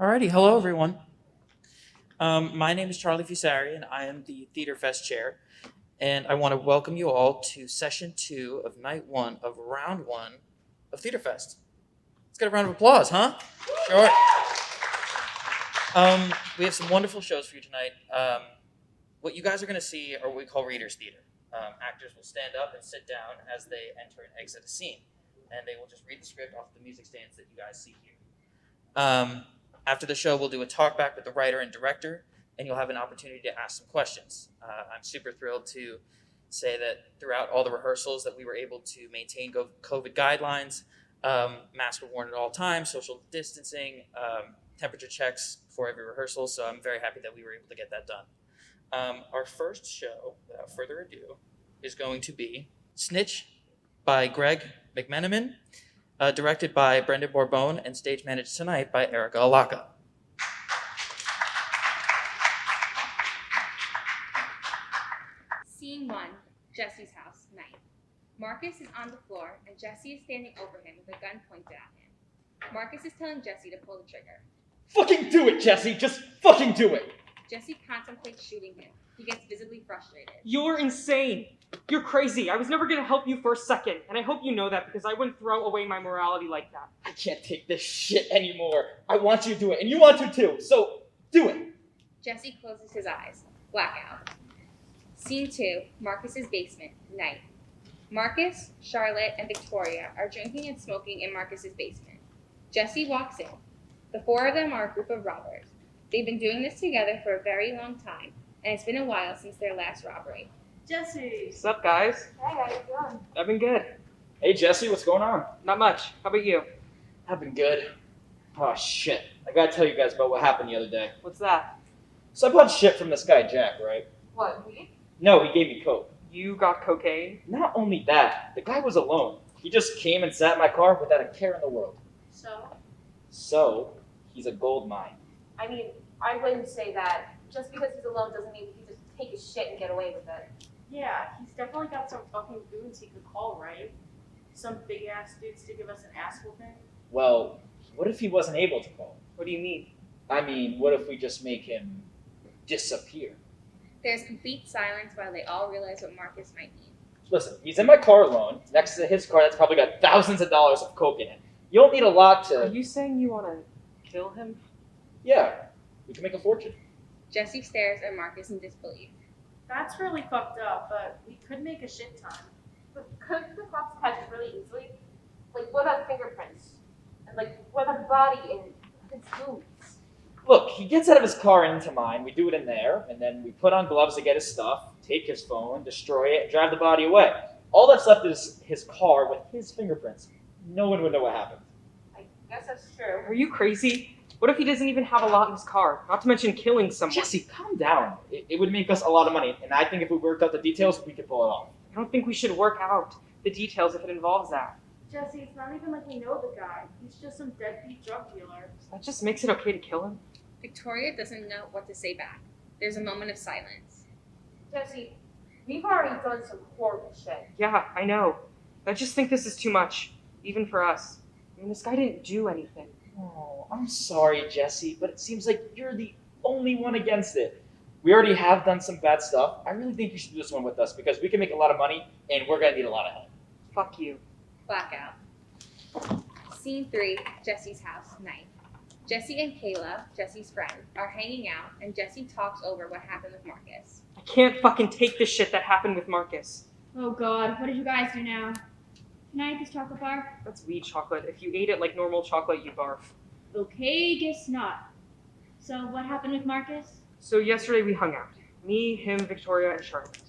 Alrighty, hello everyone. My name is Charlie Fusari, and I am the TheatreFest chair. And I want to welcome you all to session 2 of night 1 of round 1 of TheatreFest. Let's get a round of applause, huh? Sure. We have some wonderful shows for you tonight. What you guys are going to see are what we call readers' theater. Actors will stand up and sit down as they enter and exit a scene, and they will just read the script off the music stands that you guys see here. After the show, we'll do a talk back with the writer and director, and you'll have an opportunity to ask some questions. I'm super thrilled to say that throughout all the rehearsals that we were able to maintain COVID guidelines. Masks were worn at all times, social distancing, temperature checks before every rehearsal, so I'm very happy that we were able to get that done. Our first show, without further ado, is going to be Snitch by Greg McMenamin, directed by Brendan Borbone, and stage managed tonight by Erica Alaka. Scene 1, Jesse's house, night. Marcus is on the floor, and Jesse is standing over him with a gun pointed at him. Marcus is telling Jesse to pull the trigger. Fucking do it, Jesse! Just fucking do it! Jesse contemplates shooting him. He gets visibly frustrated. You're insane. You're crazy. I was never going to help you for a second, and I hope you know that because I wouldn't throw away my morality like that. I can't take this shit anymore. I want you to do it, and you want to too, so do it! Jesse closes his eyes. Blackout. Scene 2, Marcus's basement, night. Marcus, Charlotte, and Victoria are drinking and smoking in Marcus's basement. Jesse walks in. The 4 of them are a group of robbers. They've been doing this together for a very long time, and it's been a while since their last robbery. Jesse! What's up, guys? Hey, how you doing? I've been good. Hey, Jesse, what's going on? Not much. How about you? I've been good. Oh, shit. I gotta tell you guys about what happened the other day. What's that? So I bought shit from this guy, Jack, right? What, weed? No, he gave me coke. You got cocaine? Not only that, the guy was alone. He just came and sat in my car without a care in the world. So, he's a gold mine. I mean, I wouldn't say that. Just because he's alone doesn't mean he can just take his shit and get away with it. Yeah, he's definitely got some fucking goons he could call, right? Some big ass dudes to give us an ass whooping. Well, what if he wasn't able to call? What do you mean? I mean, what if we just make him disappear? There's complete silence while they all realize what Marcus might mean. Listen, he's in my car alone. Next to his car that's probably got thousands of dollars of coke in it. You don't need a lot Are to... you saying you want to kill him? Yeah, we can make a fortune. Jesse stares at Marcus in disbelief. That's really fucked up, but we could make a shit ton. But could the cops catch it really easily? Like, what about fingerprints? And, like, what about the body and his boots? Look, he gets out of his car and into mine. We do it in there, and then we put on gloves to get his stuff, take his phone, destroy it, and drive the body away. All that's left is his car with his fingerprints. No one would know what happened. I guess that's true. Are you crazy? What if he doesn't even have a lot in his car? Not to mention killing someone. Jesse, calm down. It would make us a lot of money, and I think if we worked out the details, we could pull it off. I don't think we should work out the details if it involves that. Jesse, it's not even like we know the guy. He's just some deadbeat drug dealer. That just makes it okay to kill him? Victoria doesn't know what to say back. There's a moment of silence. Jesse, we've already done some horrible shit. Yeah, I know. I just think this is too much, even for us. I mean, this guy didn't do anything. Oh, I'm sorry, Jesse, but it seems like you're the only one against it. We already have done some bad stuff. I really think you should do this one with us because we can make a lot of money and we're going to need a lot of help. Fuck you. Blackout. Scene 3, Jesse's house, night. Jesse and Kayla, Jesse's friend, are hanging out, and Jesse talks over what happened with Marcus. I can't fucking take this shit that happened with Marcus. Oh god, what did you guys do now? Can I eat this chocolate bar? That's weed chocolate. If you ate it like normal chocolate, you barf. Okay, guess not. So what happened with Marcus? So yesterday we hung out. Me, him, Victoria, and Charlotte.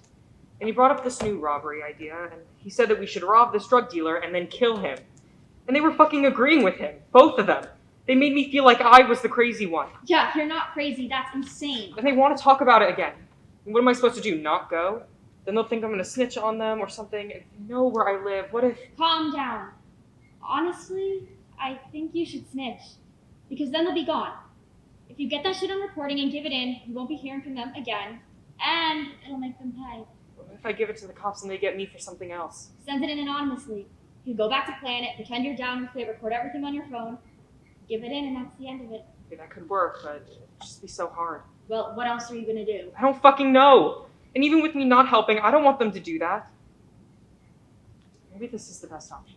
And he brought up this new robbery idea, and he said that we should rob this drug dealer and then kill him. And they were fucking agreeing with him, both of them. They made me feel like I was the crazy one. Yeah, you're not crazy, that's insane. And they want to talk about it again. And what am I supposed to do, not go? Then they'll think I'm going to snitch on them or something. If they know where I live, what if... Calm down. Honestly, I think you should snitch. Because then they'll be gone. If you get that shit on recording and give it in, you won't be hearing from them again. And it'll make them pay. What if I give it to the cops and they get me for something else? Send it in anonymously. You go back to Planet, pretend you're down with it, record everything on your phone, give it in, and that's the end of it. Okay, that could work, but it'd just be so hard. Well, what else are you gonna do? I don't fucking know. And even with me not helping, I don't want them to do that. Maybe this is the best option.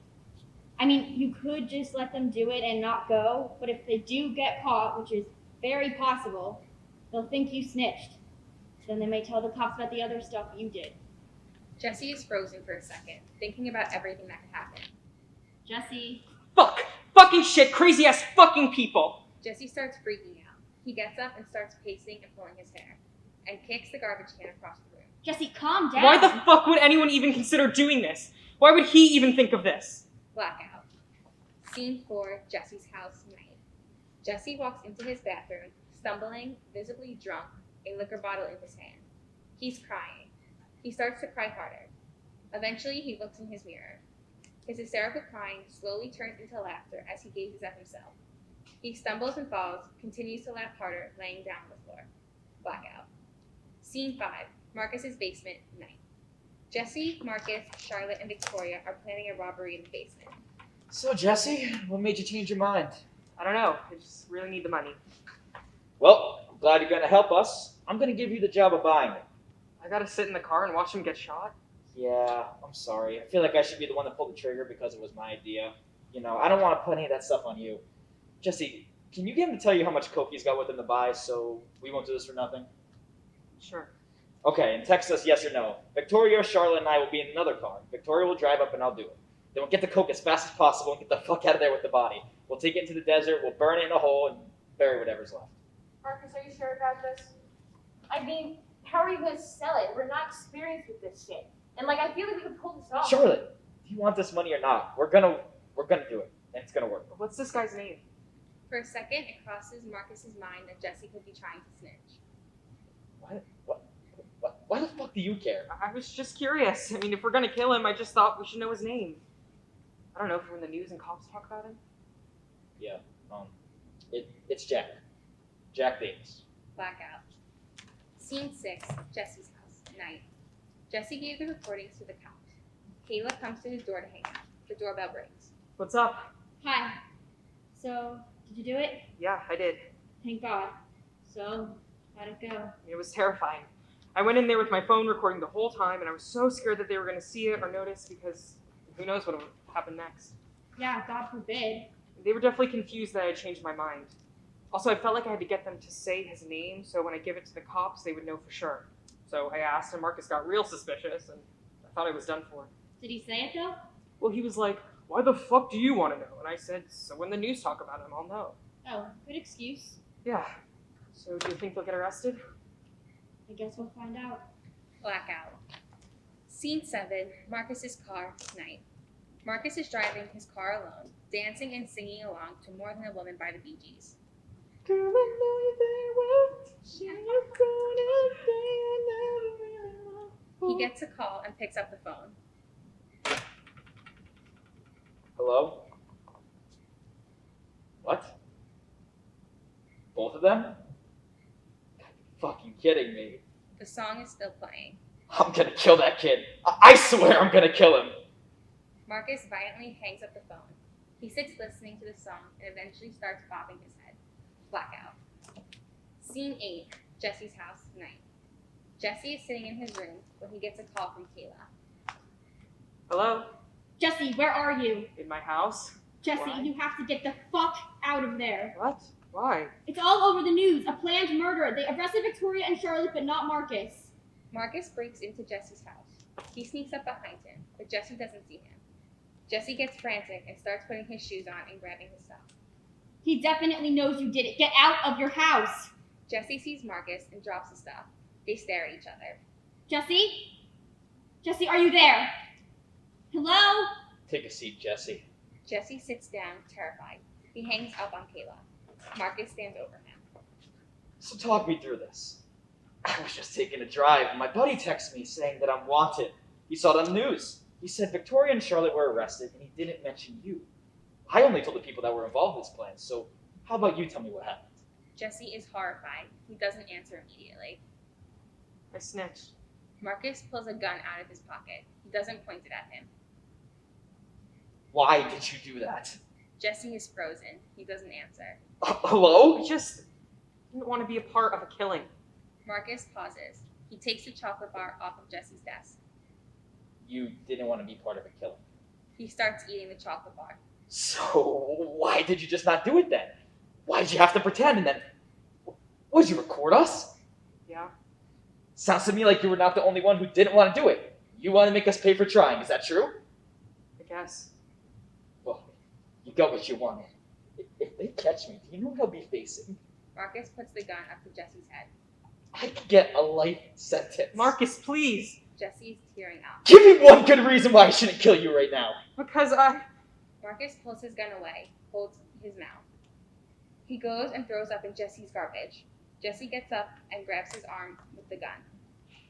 I mean, you could just let them do it and not go, but if they do get caught, which is very possible, they'll think you snitched. Then they may tell the cops about the other stuff you did. Jesse is frozen for a second, thinking about everything that could happen. Jesse. Fuck! Fucking shit! Crazy ass fucking people! Jesse starts freaking out. He gets up and starts pacing and pulling his hair, and kicks the garbage can across the room. Jesse, calm down. Why the fuck would anyone even consider doing this? Why would he even think of this? Blackout. Scene 4, Jesse's house, night. Jesse walks into his bathroom, stumbling, visibly drunk, a liquor bottle in his hand. He's crying. He starts to cry harder. Eventually, he looks in his mirror. His hysterical crying slowly turns into laughter as he gazes at himself. He stumbles and falls, continues to laugh harder, laying down on the floor. Blackout. Scene 5, Marcus's basement, night. Jesse, Marcus, Charlotte, and Victoria are planning a robbery in the basement. So, Jesse, what made you change your mind? I don't know. I just really need the money. Well, I'm glad you're going to help us. I'm going to give you the job of buying it. I gotta sit in the car and watch him get shot? Yeah, I'm sorry. I feel like I should be the one to pull the trigger because it was my idea. You know, I don't want to put any of that stuff on you. Jesse, can you get him to tell you how much coke he's got with him to buy so we won't do this for nothing? Sure. Okay, and text us yes or no. Victoria, Charlotte, and I will be in another car. Victoria will drive up and I'll do it. Then we'll get the coke as fast as possible and get the fuck out of there with the body. We'll take it into the desert, we'll burn it in a hole, and bury whatever's left. Marcus, are you sure about this? I mean, how are you going to sell it? We're not experienced with this shit. And like, I feel like we can pull this off. Charlotte, do you want this money or not? We're gonna do it, and it's gonna work. But what's this guy's name? For a second, it crosses Marcus's mind that Jesse could be trying to snitch. Why the fuck do you care? I was just curious. I mean, if we're gonna kill him, I just thought we should know his name. I don't know if we're in the news and cops talk about him. Yeah, it's Jack. Jack Davis. Blackout. Scene 6, Jesse's house, night. Jesse gave the recordings to the cops. Kayla comes to his door to hang out. The doorbell rings. What's up? Hi. So, did you do it? Yeah, I did. Thank God. So, how'd it go? It was terrifying. I went in there with my phone recording the whole time, and I was so scared that they were gonna see it or notice because who knows what would happen next. Yeah, God forbid. They were definitely confused that I had changed my mind. Also, I felt like I had to get them to say his name so when I give it to the cops, they would know for sure. So I asked, and Marcus got real suspicious, and I thought I was done for. Did he say it though? Well, he was like, "Why the fuck do you want to know?" And I said, "So when the news talk about him, I'll know." Oh, good excuse. Yeah. So do you think they'll get arrested? I guess we'll find out. Blackout. Scene 7, Marcus's car, night. Marcus is driving his car alone, dancing and singing along to More Than a Woman by the Bee Gees. Girl, I know you very well. He gets a call and picks up the phone. Hello? What? Both of them? You're fucking kidding me. The song is still playing. I'm gonna kill that kid. I swear I'm gonna kill him. Marcus violently hangs up the phone. He sits listening to the song and eventually starts bobbing his head. Blackout. Scene 8, Jesse's house, night. Jesse is sitting in his room when he gets a call from Kayla. Hello? Jesse, where are you? In my house? Jesse, Why? you have to get the fuck out of there. What? Why? It's all over the news. A planned murder. They arrested Victoria and Charlotte, but not Marcus. Marcus breaks into Jesse's house. He sneaks up behind him, but Jesse doesn't see him. Jesse gets frantic and starts putting his shoes on and grabbing his stuff. He definitely knows you did it. Get out of your house. Jesse sees Marcus and drops his stuff. They stare at each other. Jesse? Jesse, are you there? Hello? Take a seat, Jesse. Jesse sits down, terrified. He hangs up on Kayla. Marcus stands over him. So talk me through this. I was just taking a drive, and my buddy texted me saying that I'm wanted. He saw it on the news. He said Victoria and Charlotte were arrested, and he didn't mention you. I only told the people that were involved in this plan, so how about you tell me what happened? Jesse is horrified. He doesn't answer immediately. I snitched. Marcus pulls a gun out of his pocket. He doesn't point it at him. Why did you do that? Jesse is frozen. He doesn't answer. Hello? I just didn't want to be a part of a killing. Marcus pauses. He takes the chocolate bar off of Jesse's desk. You didn't want to be part of a killing. He starts eating the chocolate bar. So why did you just not do it then? Why did you have to pretend and then... What, did you record us? Yeah. Sounds to me like you were not the only one who didn't want to do it. You want to make us pay for trying, is that true? I guess. Well, you got what you wanted. If they catch me, do you know what I'll be facing? Marcus puts the gun up to Jesse's head. I could get a life sentence. Marcus, please. Jesse's tearing up. Give me one good reason why I shouldn't kill you right now. Because Marcus pulls his gun away, holds his mouth. He goes and throws up in Jesse's garbage. Jesse gets up and grabs his arm with the gun.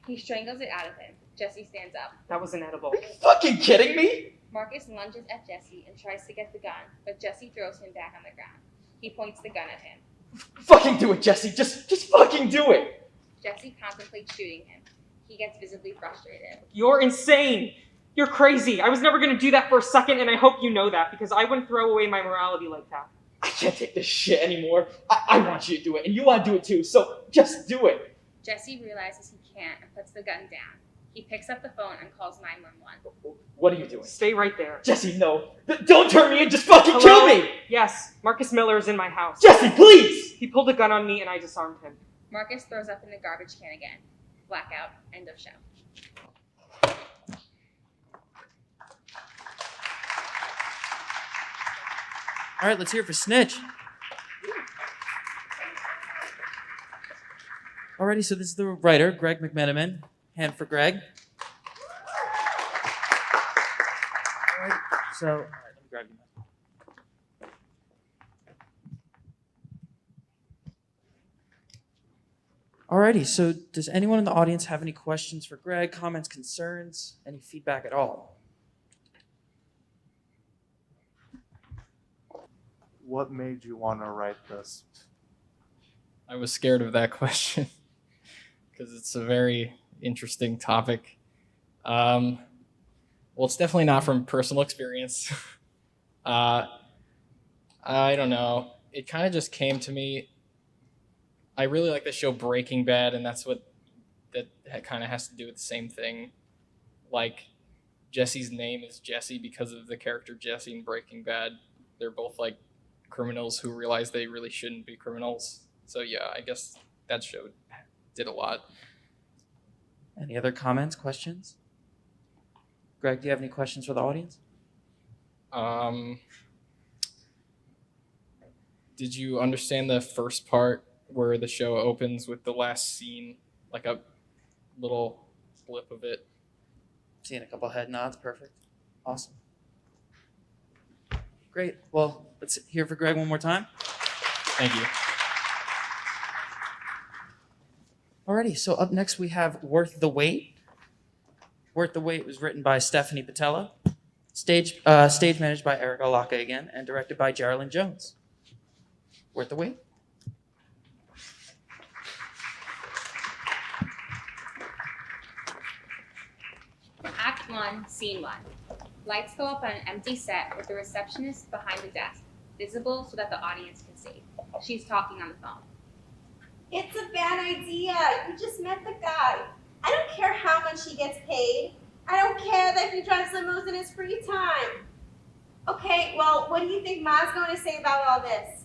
He strangles it out of him. Jesse stands up. that was inedible. Are you fucking kidding me? Marcus lunges at Jesse and tries to get the gun, but Jesse throws him back on the ground. He points the gun at him. Fucking do it, Jesse. Just fucking do it. Jesse contemplates shooting him. He gets visibly frustrated. You're insane. You're crazy. I was never going to do that for a second, and I hope you know that, because I wouldn't throw away my morality like that. I can't take this shit anymore. I want you to do it, and you want to do it too, so just do it. Jesse realizes he can't and puts the gun down. He picks up the phone and calls 911. What are you doing? Stay right there. Jesse, no. Don't turn me in. Just fucking kill Hello? me. Yes, Marcus Miller is in my house. Jesse, please. He pulled a gun on me, and I disarmed him. Marcus throws up in the garbage can again. Blackout. End of show. All right, let's hear it for Snitch. Alrighty, so this is the writer, Greg McMenamin. Hand for Greg. All right, let me grab you. Alrighty, so does anyone in the audience have any questions for Greg, comments, concerns, any feedback at all? What made you want to write this? I was scared of that question because it's a very interesting topic. Well, it's definitely not from personal experience. I don't know. It kind of just came to me. I really like the show Breaking Bad, and that kind of has to do with the same thing. Like, Jesse's name is Jesse because of the character Jesse in Breaking Bad. They're both like criminals who realize they really shouldn't be criminals. So yeah, I guess that show did a lot. Any other comments, questions? Greg, do you have any questions for the audience? Did you understand the first part where the show opens with the last scene, like a little blip of it? Seeing a couple head nods, perfect. Awesome. Great. Well, let's hear for Greg one more time. Thank you. Alrighty, so up next we have Worth the Wait. Worth the Wait was written by Stephanie Patella, stage managed by Eric Alaka again, and directed by Geraldine Jones. Worth the Wait. Act 1, Scene 1. Lights go up on an empty set with the receptionist behind the desk, visible so that the audience can see. She's talking on the phone. It's a bad idea. You just met the guy. I don't care how much he gets paid. I don't care that he drives limos in his free time. Okay, well, what do you think Ma's going to say about all this?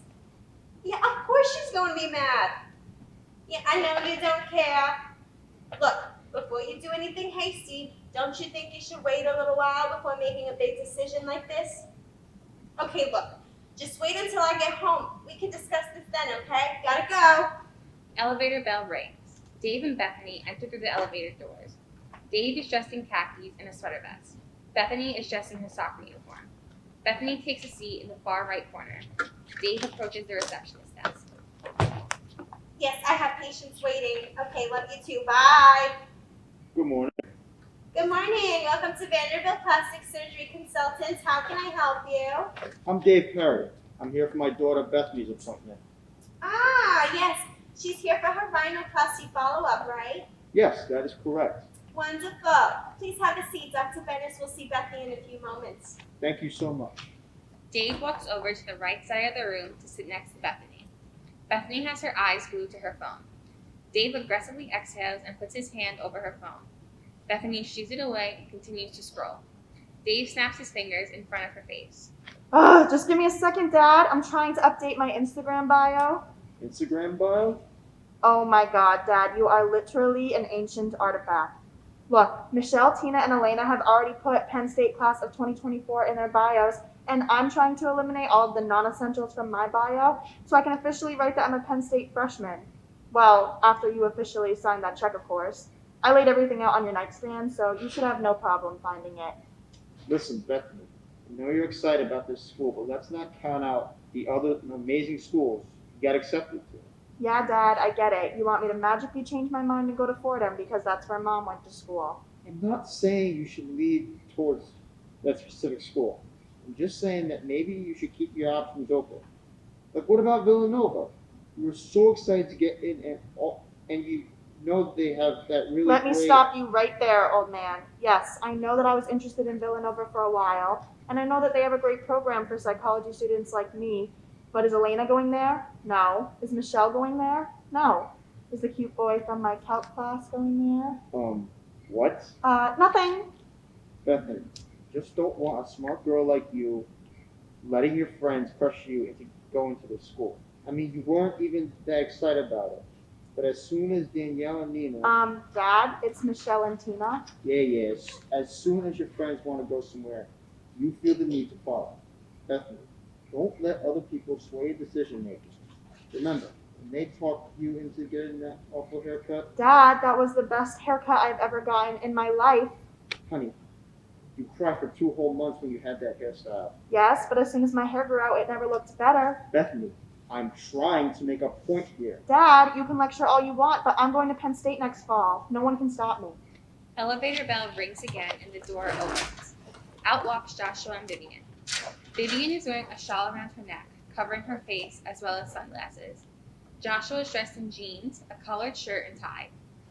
Yeah, of course she's going to be mad. Yeah, I know you don't care. Look, before you do anything hasty, don't you think you should wait a little while before making a big decision like this? Okay, look, just wait until I get home. We can discuss this then, okay? Gotta go. Elevator bell rings. Dave and Bethany enter through the elevator doors. Dave is dressed in khakis and a sweater vest. Bethany is dressed in her soccer uniform. Bethany takes a seat in the far right corner. Dave approaches the receptionist desk. Yes, I have patients waiting. Okay, love you too. Bye. Good morning. Good morning. Welcome to Vanderbilt Plastic Surgery Consultants. How can I help you? I'm Dave Perry. I'm here for my daughter Bethany's appointment. Ah, yes. She's here for her rhinoplasty follow-up, right? Yes, that is correct. Wonderful. Please have a seat. Dr. Bennis will see Bethany in a few moments. Thank you so much. Dave walks over to the right side of the room to sit next to Bethany. Bethany has her eyes glued to her phone. Dave aggressively exhales and puts his hand over her phone. Bethany shoos it away and continues to scroll. Dave snaps his fingers in front of her face. Just give me a second, Dad. I'm trying to update my Instagram bio. Instagram bio? Oh my God, Dad, you are literally an ancient artifact. Look, Michelle, Tina, and Elena have already put Penn State class of 2024 in their bios, and I'm trying to eliminate all of the non-essentials from my bio so I can officially write that I'm a Penn State freshman. Well, after you officially sign that check, of course. I laid everything out on your nightstand, so you should have no problem finding it. Listen, Bethany, I know you're excited about this school, but let's not count out the other amazing schools you got accepted to. Yeah, Dad, I get it. You want me to magically change my mind and go to Fordham because that's where Mom went to school. I'm not saying you should lead towards that specific school. I'm just saying that maybe you should keep your options open. Like, what about Villanova? You were so excited to get in, and you know they have that really Let me great... stop you right there, old man. Yes, I know that I was interested in Villanova for a while, and I know that they have a great program for psychology students like me, but is Elena going there? No. Is Michelle going there? No. Is the cute boy from my calc class going there? What? Nothing. Bethany, just don't want a smart girl like you letting your friends pressure you into going to this school. I mean, you weren't even that excited about it. But as soon as Danielle and Nina... Dad, it's Michelle and Tina. Yeah. As soon as your friends want to go somewhere, you feel the need to follow. Bethany, don't let other people sway your decision making. Remember, when they talk you into getting that awful haircut... Dad, that was the best haircut I've ever gotten in my life. Honey, you cried for 2 whole months when you had that hairstyle. Yes, but as soon as my hair grew out, it never looked better. Bethany, I'm trying to make a point here. Dad, you can lecture all you want, but I'm going to Penn State next fall. No one can stop me. Elevator bell rings again and the door opens. Out walks Joshua and Vivian. Vivian is wearing a shawl around her neck, covering her face as well as sunglasses. Joshua is dressed in jeans, a collared shirt, and tie.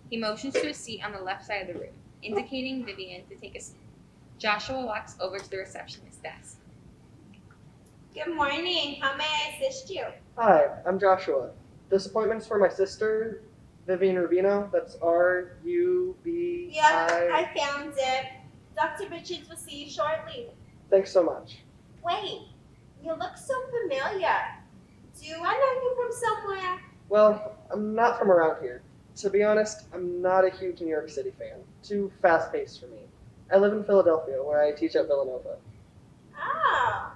He motions to a seat on the left side of the room, indicating Vivian to take a seat. Joshua walks over to the receptionist's desk. Good morning. How may I assist you? Hi, I'm Joshua. This appointment's for my sister, Vivian Rubino. That's R-U-B-I... Yep, I found it. Dr. Richards will see you shortly. Thanks so much. Wait, you look so familiar. Do I know you from somewhere? Well, I'm not from around here. To be honest, I'm not a huge New York City fan. Too fast-paced for me. I live in Philadelphia, where I teach at Villanova. Oh.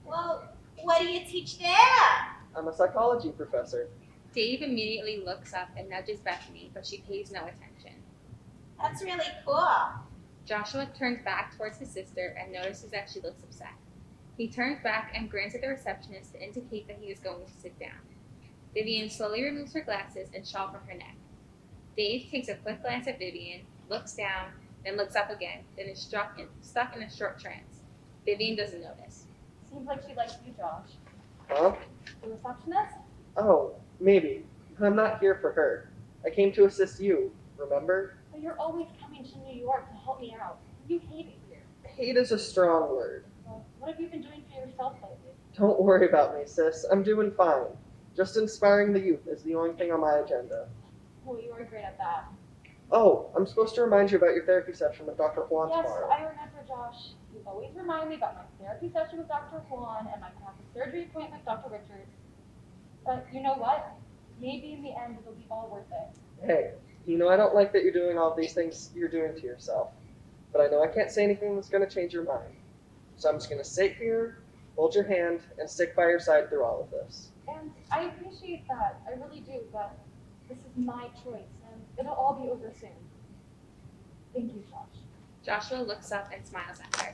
Well, what do you teach there? I'm a psychology professor. Dave immediately looks up and nudges Bethany, but she pays no attention. That's really cool. Joshua turns back towards his sister and notices that she looks upset. He turns back and grins at the receptionist to indicate that he is going to sit down. Vivian slowly removes her glasses and shawl from her neck. Dave takes a quick glance at Vivian, looks down, then looks up again, then is stuck in a short trance. Vivian doesn't notice. Seems like she likes you, Josh. Huh? The receptionist? Oh, maybe. But I'm not here for her. I came to assist you, remember? But you're always coming to New York to help me out. You hate it here. Hate is a strong word. Well, what have you been doing for yourself lately? Don't worry about me, sis. I'm doing fine. Just inspiring the youth is the only thing on my agenda. Well, you are great at that. Oh, I'm supposed to remind you about your therapy session with Dr. Juan Yes, tomorrow. I remember, Josh. You always remind me about my therapy session with Dr. Juan and my plastic surgery appointment with Dr. Richards. But you know what? Maybe in the end it'll be all worth it. Hey, you know I don't like that you're doing all these things you're doing to yourself. But I know I can't say anything that's going to change your mind. So I'm just going to sit here, hold your hand, and stick by your side through all of this. And I appreciate that. I really do, but this is my choice, and it'll all be over soon. Thank you, Josh. Joshua looks up and smiles at her.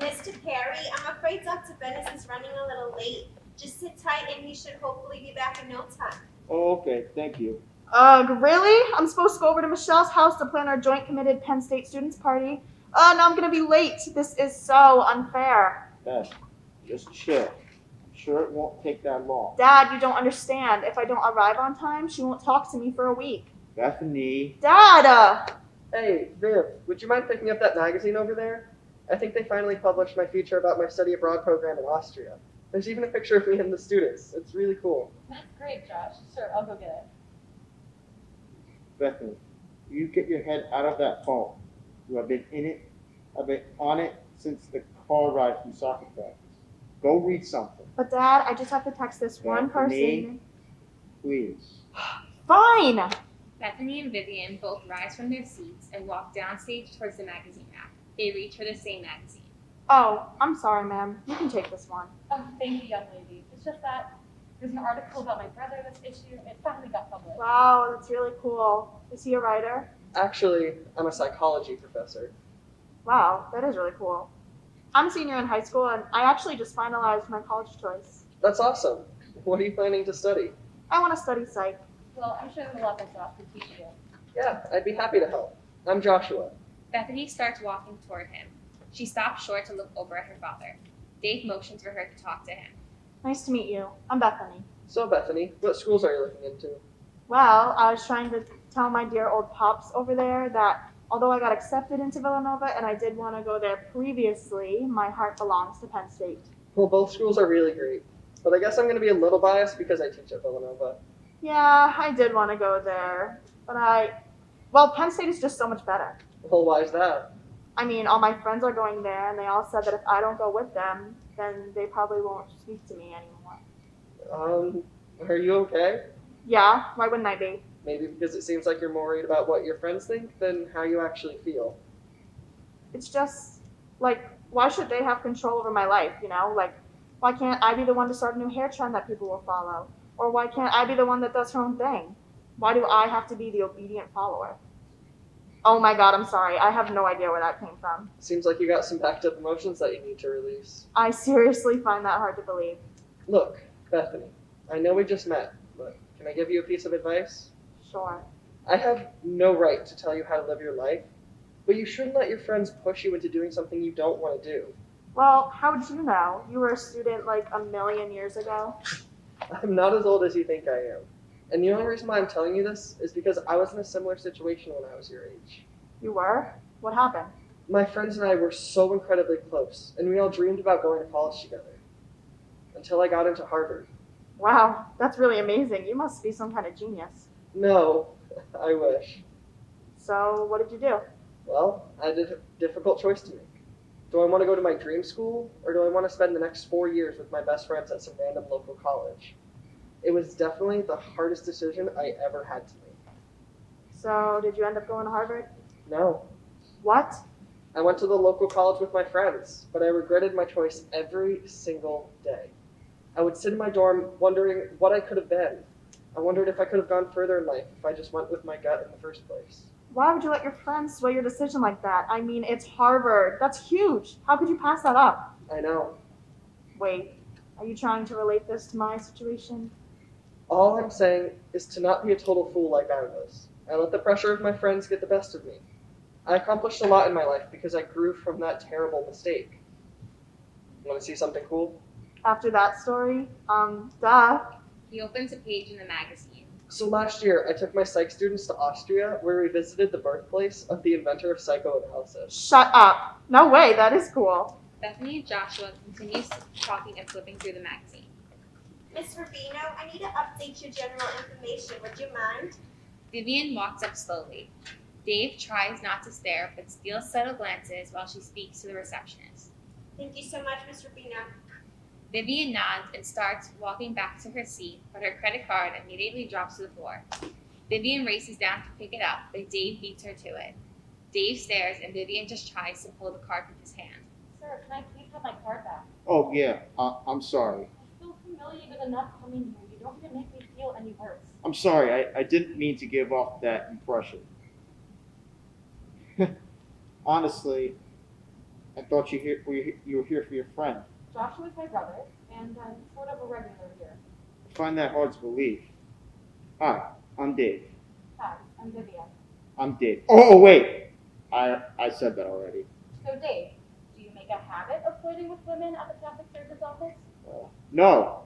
Mr. Perry, I'm afraid Dr. Bennett is running a little late. Just sit tight and he should hopefully be back in no time. Oh, okay, thank you. Really? I'm supposed to go over to Michelle's house to plan our joint committed Penn State students party. Now I'm gonna be late. This is so unfair. Beth, just chill. I'm sure it won't take that long. Dad, you don't understand. If I don't arrive on time, she won't talk to me for a week. Bethany. Dad! Hey, Viv, would you mind picking up that magazine over there? I think they finally published my feature about my study abroad program in Austria. There's even a picture of me and the students. It's really cool. That's great, Josh. Sure, I'll go get it. Bethany, you get your head out of that phone. You have been in it. I've been on it since the car ride from soccer practice. Go read something. But Dad, I just have to text this one Bethany, person. please. Fine! Bethany and Vivian both rise from their seats and walk downstage towards the magazine rack. They reach for the same magazine. Oh, I'm sorry, ma'am. You can take this one. Oh, thank you, young lady. It's just that there's an article about my brother this issue. It finally got published. Wow, that's really cool. Is he a writer? Actually, I'm a psychology professor. Wow, that is really cool. I'm a senior in high school, and I actually just finalized my college choice. That's awesome. What are you planning to study? I want to study psych. Well, I'm sure there's a lot that Josh could teach you. Yeah, I'd be happy to help. I'm Joshua. Bethany starts walking toward him. She stops short to look over at her father. Dave motions for her to talk to him. Nice to meet you. I'm Bethany. So, Bethany, what schools are you looking into? Well, I was trying to tell my dear old pops over there that although I got accepted into Villanova and I did want to go there previously, my heart belongs to Penn State. Well, both schools are really great. But I guess I'm going to be a little biased because I teach at Villanova. Yeah, I did want to go there, but well, Penn State is just so much better. Well, why is that? I mean, all my friends are going there, and they all said that if I don't go with them, then they probably won't speak to me anymore. Are you okay? Yeah, why wouldn't I be? Maybe because it seems like you're more worried about what your friends think than how you actually feel. It's just, like, why should they have control over my life, you know? Like, why can't I be the one to start a new hair trend that people will follow? Or why can't I be the one that does her own thing? Why do I have to be the obedient follower? Oh my god, I'm sorry. I have no idea where that came from. Seems like you got some backed up emotions that you need to release. I seriously find that hard to believe. Look, Bethany, I know we just met, but can I give you a piece of advice? Sure. I have no right to tell you how to live your life, but you shouldn't let your friends push you into doing something you don't want to do. Well, how would you know? You were a student like a million years ago. I'm not as old as you think I am. And the only reason why I'm telling you this is because I was in a similar situation when I was your age. You were? What happened? My friends and I were so incredibly close, and we all dreamed about going to college together. Until I got into Harvard. Wow, that's really amazing. You must be some kind of genius. No, I wish. So, what did you do? Well, I had a difficult choice to make. Do I want to go to my dream school, or do I want to spend the next 4 years with my best friends at some random local college? It was definitely the hardest decision I ever had to make. So, did you end up going to Harvard? No. What? I went to the local college with my friends, but I regretted my choice every single day. I would sit in my dorm wondering what I could have been. I wondered if I could have gone further in life if I just went with my gut in the first place. Why would you let your friends sway your decision like that? I mean, it's Harvard. That's huge. How could you pass that up? I know. Wait, are you trying to relate this to my situation? All I'm saying is to not be a total fool like I was. I let the pressure of my friends get the best of me. I accomplished a lot in my life because I grew from that terrible mistake. Want to see something cool? After that story, duh. He opens a page in the magazine. So last year, I took my psych students to Austria, where we visited the birthplace of the inventor of psychoanalysis. Shut up. No way, that is cool. Bethany and Joshua continues talking and flipping through the magazine. Miss Rubino, I need to update your general information. Would you mind? Vivian walks up slowly. Dave tries not to stare, but steals subtle glances while she speaks to the receptionist. Thank you so much, Miss Rubino. Vivian nods and starts walking back to her seat, but her credit card immediately drops to the floor. Vivian races down to pick it up, but Dave beats her to it. Dave stares, and Vivian just tries to pull the card from his hand. Sir, can I please have my card back? Oh, yeah. I'm sorry. I feel humiliated enough coming here. You don't need to make me feel any worse. I'm sorry. I didn't mean to give off that impression. Honestly, I thought you were here for your friend. Joshua's my brother, and I'm sort of a regular here. I find that hard to believe. Hi, I'm Dave. Hi, I'm Vivian. I'm Dave. Oh, wait. I said that already. So, Dave, do you make a habit of flirting with women at the plastic surgeon's office? No.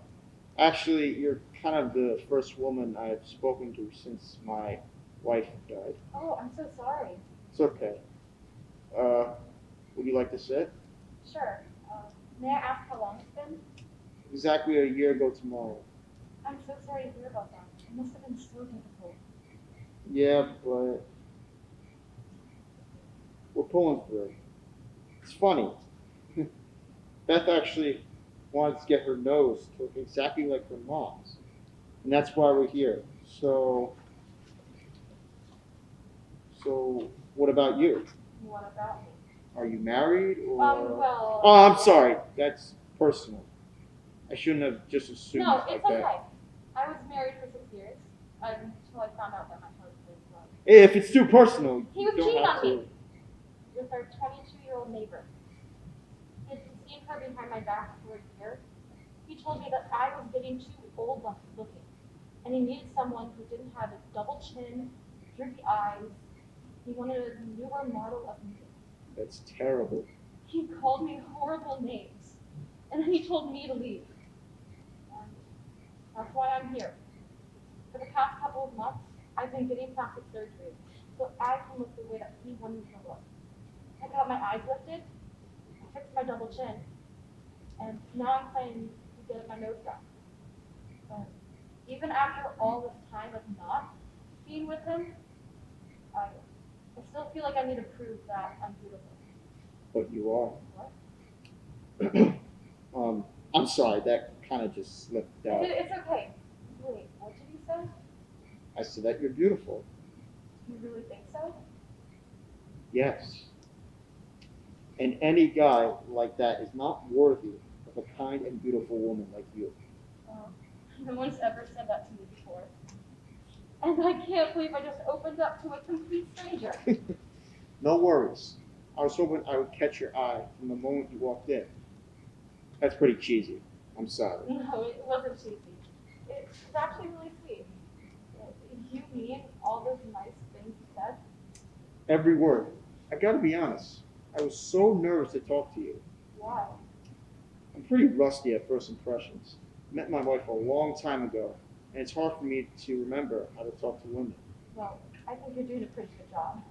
Actually, you're kind of the first woman I've spoken to since my wife died. Oh, I'm so sorry. It's okay. Would you like to sit? Sure. May I ask how long it's been? Exactly a year ago tomorrow. I'm so sorry to hear about that. It must have been so difficult. Yeah, but we're pulling through. It's funny. Beth actually wanted to get her nose to look exactly like her mom's. And that's why we're here. So what about you? What about me? Are you married or? Well. Oh, I'm sorry. That's personal. I shouldn't have just assumed No, like it's okay. that. I was married for 6 years until I found out that my husband was. If it's too personal, He you was don't cheating have on to. me with our 22-year-old neighbor. He had been seeing her behind my back for a year. He told me that I was getting too old looking, and he needed someone who didn't have a double chin, droopy eyes. He wanted a newer model of me. That's terrible. He called me horrible names, and then he told me to leave. And that's why I'm here. For the past couple of months, I've been getting plastic surgery so I can look the way that he wanted me to look. I got my eyes lifted, I fixed my double chin, and now I'm planning to get my nose done. But even after all this time of not being with him, I still feel like I need to prove that I'm beautiful. But you are. What? I'm sorry. That kind of just slipped out. It's okay. Wait, what did you say? I said that you're beautiful. You really think so? Yes. And any guy like that is not worthy of a kind and beautiful woman like you. No one's ever said that to me before. And I can't believe I just opened up to a complete stranger. No worries. I was hoping I would catch your eye from the moment you walked in. That's pretty cheesy. I'm sorry. No, it wasn't cheesy. It's actually really sweet. You mean all those nice things you said? Every word. I gotta be honest. I was so nervous to talk to you. Why? I'm pretty rusty at first impressions. I met my wife a long time ago, and it's hard for me to remember how to talk to women. Well, I think you're doing a pretty good job.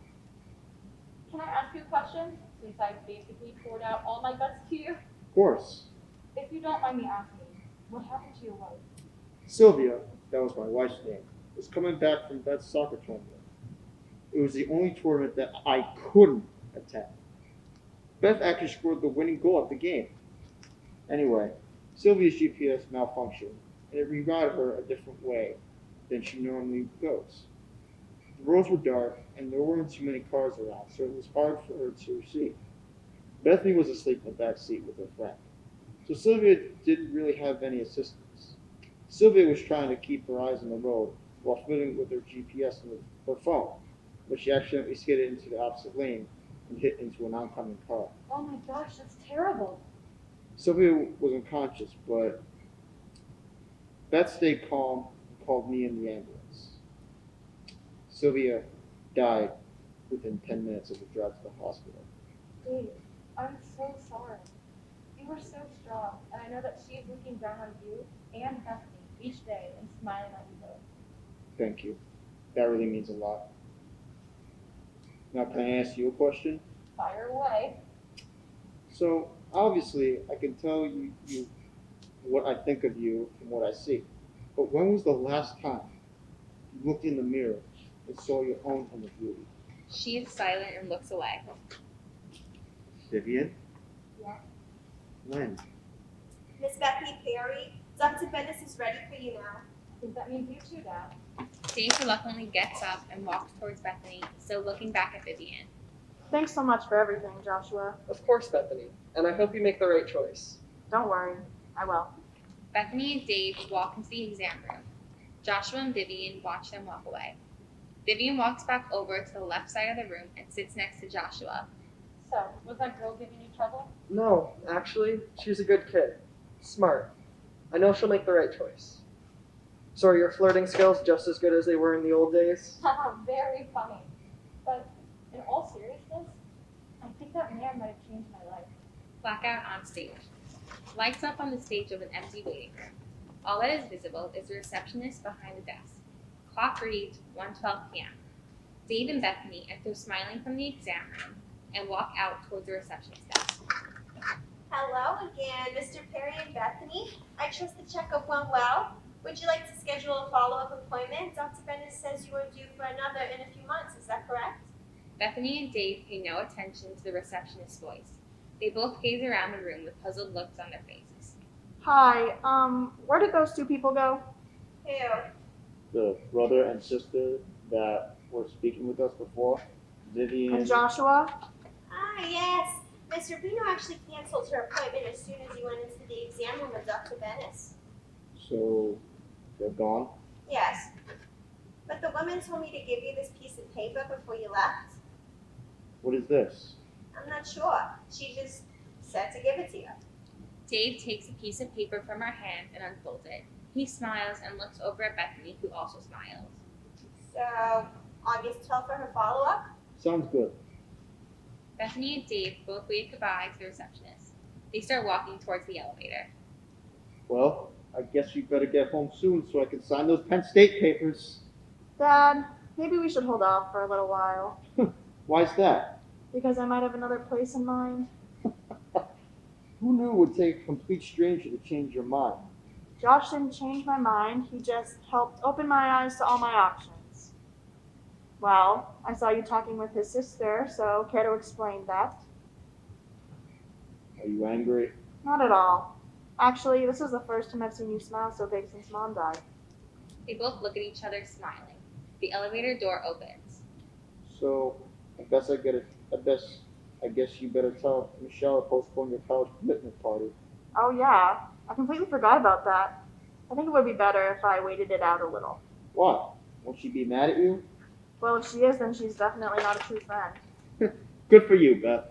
Can I ask you a question, since I basically poured out all my guts to you? Of course. If you don't mind me asking, what happened to your wife? Sylvia, that was my wife's name, was coming back from Beth's soccer tournament. It was the only tournament that I couldn't attend. Beth actually scored the winning goal at the game. Anyway, Sylvia's GPS malfunctioned, and it rerouted her a different way than she normally goes. The roads were dark, and there weren't too many cars around, so it was hard for her to see. Bethany was asleep in the back seat with her friend, so Sylvia didn't really have any assistance. Sylvia was trying to keep her eyes on the road while fiddling with her GPS on her phone, but she accidentally skidded into the opposite lane and hit into an oncoming car. Oh my gosh, that's terrible. Sylvia was unconscious, but Beth stayed calm and called me in the ambulance. Sylvia died within 10 minutes of the drive to the hospital. Dave, I'm so sorry. You were so strong, and I know that she's looking down on you and Bethany each day and smiling at you both. Thank you. That really means a lot. Now, can I ask you a question? Fire away. So, obviously, I can tell you what I think of you from what I see. But when was the last time you looked in the mirror and saw your own inner beauty? She is silent and looks away. Vivian? Yeah. When? Miss Becky Perry, Dr. Bennett is ready for you now. I think that means you too, Dad. Dave reluctantly gets up and walks towards Bethany, still looking back at Vivian. Thanks so much for everything, Joshua. Of course, Bethany, and I hope you make the right choice. Don't worry, I will. Bethany and Dave walk into the exam room. Joshua and Vivian watch them walk away. Vivian walks back over to the left side of the room and sits next to Joshua. So, was that girl giving you trouble? No, actually, she's a good kid. Smart. I know she'll make the right choice. So are your flirting skills just as good as they were in the old days? Haha, very funny. But in all seriousness, I think that man might have changed my life. Blackout on stage. Lights up on the stage of an empty waiting room. All that is visible is the receptionist behind the desk. Clock reads 1:12 p.m. Dave and Bethany enter smiling from the exam room. and walk out towards the receptionist desk. Hello again, Mr. Perry and Bethany. I trust the checkup went well. Would you like to schedule a follow-up appointment? Dr. Bennett says you are due for another in a few months. Is that correct? Bethany and Dave pay no attention to the receptionist's voice. They both gaze around the room with puzzled looks on their faces. Hi, where did those two people go? Who? The brother and sister that were speaking with us before, Vivian. And Joshua? Ah, yes. Miss Rubino actually canceled her appointment as soon as you went into the exam room with Dr. Bennis. So, they're gone? Yes. But the woman told me to give you this piece of paper before you left. What is this? I'm not sure. She just said to give it to you. Dave takes a piece of paper from her hand and unfolds it. He smiles and looks over at Bethany, who also smiles. So, August 12th for her follow-up? Sounds good. Bethany and Dave both wave goodbye to the receptionist. They start walking towards the elevator. Well, I guess you better get home soon so I can sign those Penn State papers. Dad, maybe we should hold off for a little while. Why's that? Because I might have another place in mind. Who knew it would take a complete stranger to change your mind? Josh didn't change my mind. He just helped open my eyes to all my options. Well, I saw you talking with his sister, so care to explain that? Are you angry? Not at all. Actually, this is the first time I've seen you smile so big since Mom died. They both look at each other, smiling. The elevator door opens. So, I guess you better tell Michelle to postpone your college commitment party. Oh yeah, I completely forgot about that. I think it would be better if I waited it out a little. Why? Won't she be mad at you? Well, if she is, then she's definitely not a true friend. Good for you, Beth.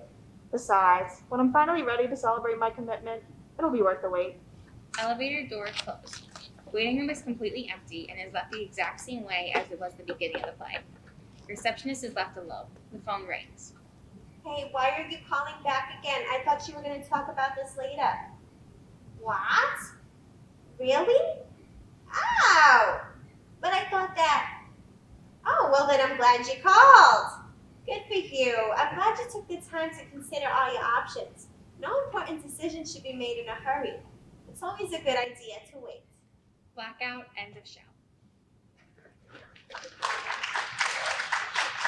Besides, when I'm finally ready to celebrate my commitment, it'll be worth the wait. Elevator door closed. The waiting room is completely empty and is left the exact same way as it was the beginning of the play. The receptionist is left alone. The phone rings. Hey, why are you calling back again? I thought you were going to talk about this later. What? Really? Oh! But I thought that... Oh, well then I'm glad you called. Good for you. I'm glad you took the time to consider all your options. No important decision should be made in a hurry. It's always a good idea to wait. Blackout, end of show.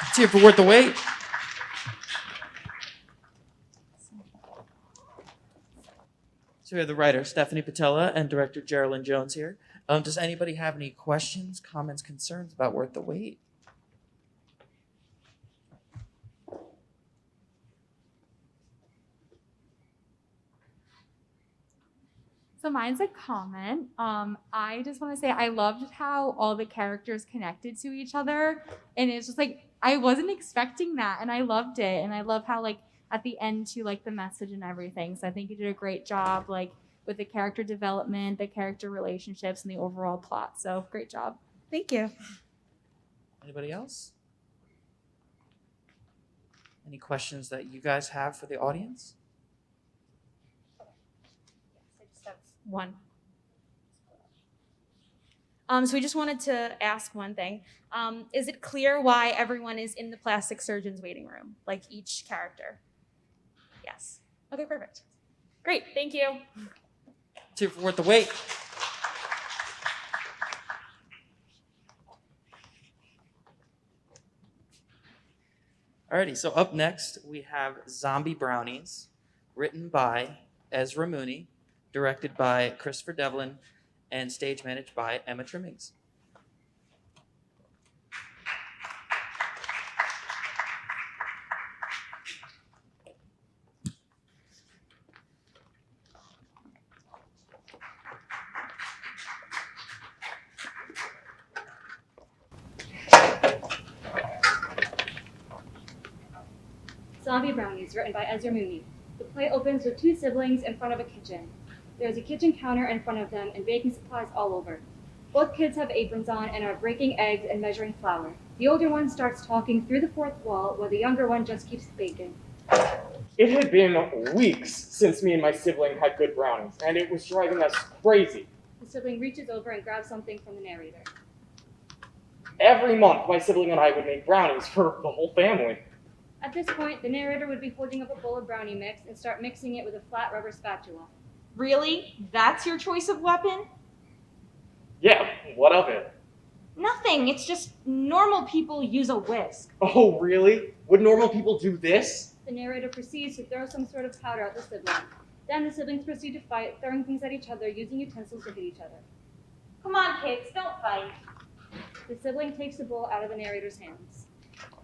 It's here for Worth the Wait. So we have the writer, Stephanie Patella, and director, Geraldine Jones here. Does anybody have any questions, comments, concerns about Worth the Wait? So mine's a comment. I just want to say I loved how all the characters connected to each other. And it's just like, I wasn't expecting that. And I loved it. And I love how like at the end too, like the message and everything. So I think you did a great job like with the character development, the character relationships, and the overall plot. So great job. Thank you. Anybody else? Any questions that you guys have for the audience? One. So we just wanted to ask one thing. Is it clear why everyone is in the plastic surgeon's waiting room? Like each character? Yes. Okay, perfect. Great, thank you. It's here for Worth the Wait. Alrighty, so up next we have Zombie Brownies, written by Ezra Mooney, directed by Christopher Devlin, and stage managed by Emma Trimmings. Zombie Brownies, written by Ezra Mooney. The play opens with two siblings in front of a kitchen. There is a kitchen counter in front of them and baking supplies all over. Both kids have aprons on and are breaking eggs and measuring flour. The older one starts talking through the fourth wall while the younger one just keeps baking. It had been weeks since me and my sibling had good brownies, and it was driving us crazy. The sibling reaches over and grabs something from the narrator. Every month, my sibling and I would make brownies for the whole family. At this point, the narrator would be holding up a bowl of brownie mix and start mixing it with a flat rubber spatula. Really? That's your choice of weapon? Yeah, what of it? Nothing. It's just normal people use a whisk. Oh, really? Would normal people do this? The narrator proceeds to throw some sort of powder at the sibling. Then the siblings proceed to fight, throwing things at each other, using utensils to hit each other. Come on, kids, don't fight. The sibling takes the bowl out of the narrator's hands.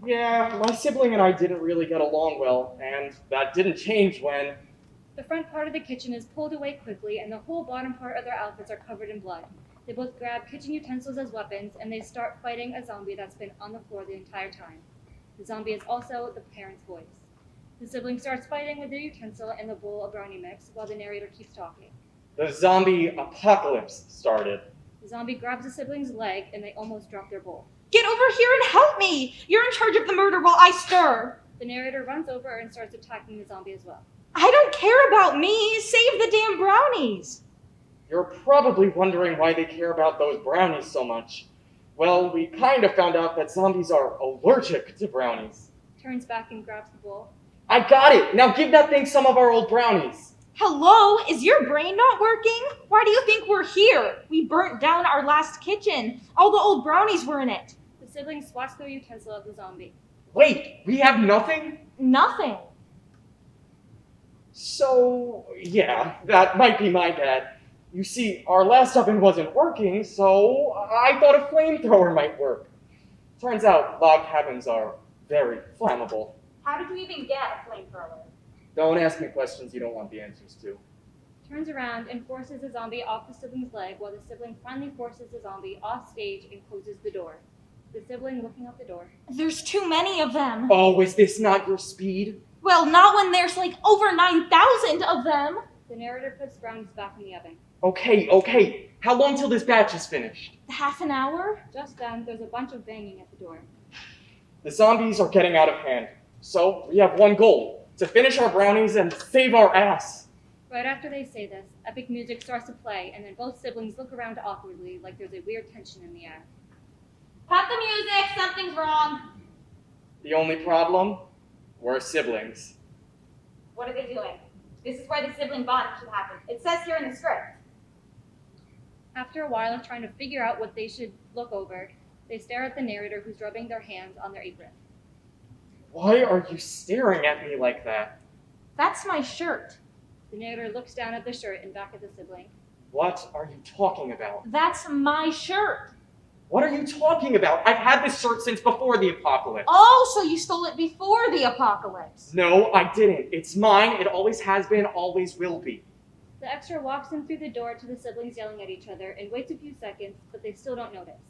Yeah, my sibling and I didn't really get along well, and that didn't change when... The front part of the kitchen is pulled away quickly, and the whole bottom part of their outfits are covered in blood. They both grab kitchen utensils as weapons, and they start fighting a zombie that's been on the floor the entire time. The zombie is also the parent's voice. The sibling starts fighting with their utensil and the bowl of brownie mix, while the narrator keeps talking. The zombie apocalypse started. The zombie grabs the sibling's leg, and they almost drop their bowl. Get over here and help me! You're in charge of the murder while I stir! The narrator runs over and starts attacking the zombie as well. I don't care about me! Save the damn brownies! You're probably wondering why they care about those brownies so much. Well, we kind of found out that zombies are allergic to brownies. Turns back and grabs the bowl. I got it! Now give that thing some of our old brownies. Hello? Is your brain not working? Why do you think we're here? We burnt down our last kitchen. All the old brownies were in it. The sibling swats their utensil at the zombie. Wait, we have nothing? Nothing. So, yeah, that might be my bad. You see, our last oven wasn't working, so I thought a flamethrower might work. Turns out log cabins are very flammable. How did you even get a flamethrower? Don't ask me questions you don't want the answers to. Turns around and forces the zombie off the sibling's leg, while the sibling finally forces the zombie off stage and closes the door. The sibling looking out the door. There's too many of them. Oh, is this not your speed? Well, not when there's like over 9,000 of them. The narrator puts brownies back in the oven. Okay. How long till this batch is finished? Half an hour? Just then, there's a bunch of banging at the door. The zombies are getting out of hand. So we have one goal, to finish our brownies and save our ass. Right after they say this, epic music starts to play, and then both siblings look around awkwardly like there's a weird tension in the air. Cut the music, something's wrong. The only problem? We're siblings. What are they doing? This is where the sibling bonding should happen. It says here in the script. After a while of trying to figure out what they should look over, they stare at the narrator who's rubbing their hands on their apron. Why are you staring at me like that? That's my shirt. The narrator looks down at the shirt and back at the sibling. What are you talking about? That's my shirt. What are you talking about? I've had this shirt since before the apocalypse. Oh, so you stole it before the apocalypse. No, I didn't. It's mine. It always has been, always will be. The extra walks in through the door to the siblings yelling at each other and waits a few seconds, but they still don't notice.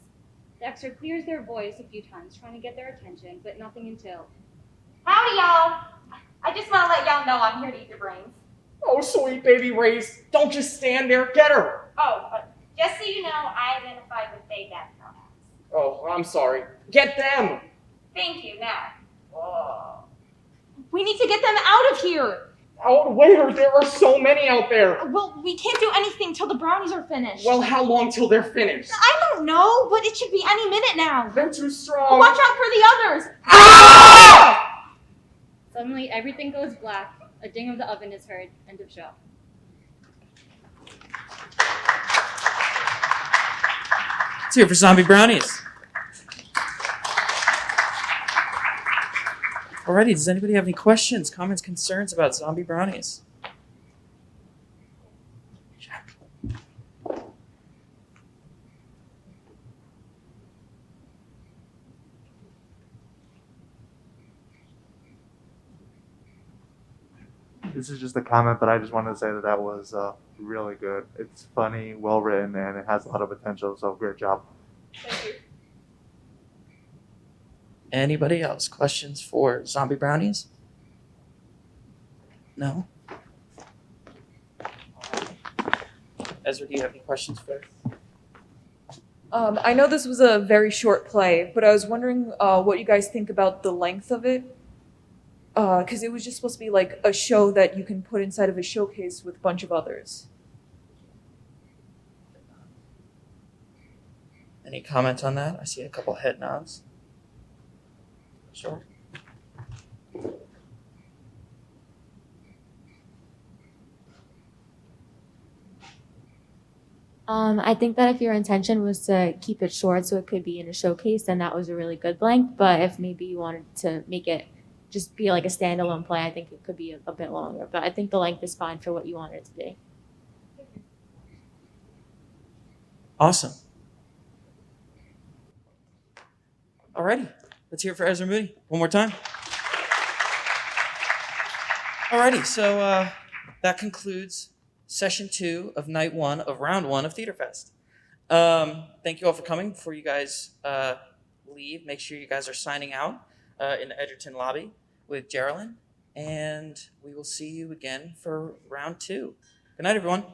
The extra clears their voice a few times, trying to get their attention, but nothing until... Howdy, y'all. I just want to let y'all know I'm here to eat your brains. Oh, sweet baby Race. Don't just stand there. Get her. Oh, just so you know, I identified with they, them pronouns. Oh, I'm sorry. Get them. Thank you, now. Oh. We need to get them out of here. Oh, where? There are so many out there. Well, we can't do anything till the brownies are finished. Well, how long till they're finished? I don't know, but it should be any minute now. They're too strong. Watch out for the others. Ah! Suddenly, everything goes black. A ding of the oven is heard. End of show. Let's hear it for Zombie Brownies. Alrighty, does anybody have any questions, comments, concerns about Zombie Brownies? This is just a comment, but I just wanted to say that that was really good. It's funny, well written, and it has a lot of potential, so great job. Thank you. Anybody else? Questions for Zombie Brownies? No? Ezra, do you have any questions for? I know this was a very short play, but I was wondering what you guys think about the length of it. Because it was just supposed to be like a show that you can put inside of a showcase with a bunch of others. Any comment on that? I see a couple head nods. Sure. I think that if your intention was to keep it short so it could be in a showcase, then that was a really good length. But if maybe you wanted to make it just be like a standalone play, I think it could be a bit longer. But I think the length is fine for what you wanted it to be. Awesome. Alrighty, let's hear it for Ezra Moody one more time. Alrighty, so that concludes session 2 of night 1 of round 1 of TheatreFest. Thank you all for coming. Before you guys leave, make sure you guys are signing out in the Edgerton lobby with Geraldine, and we will see you again for round 2. Good night, everyone.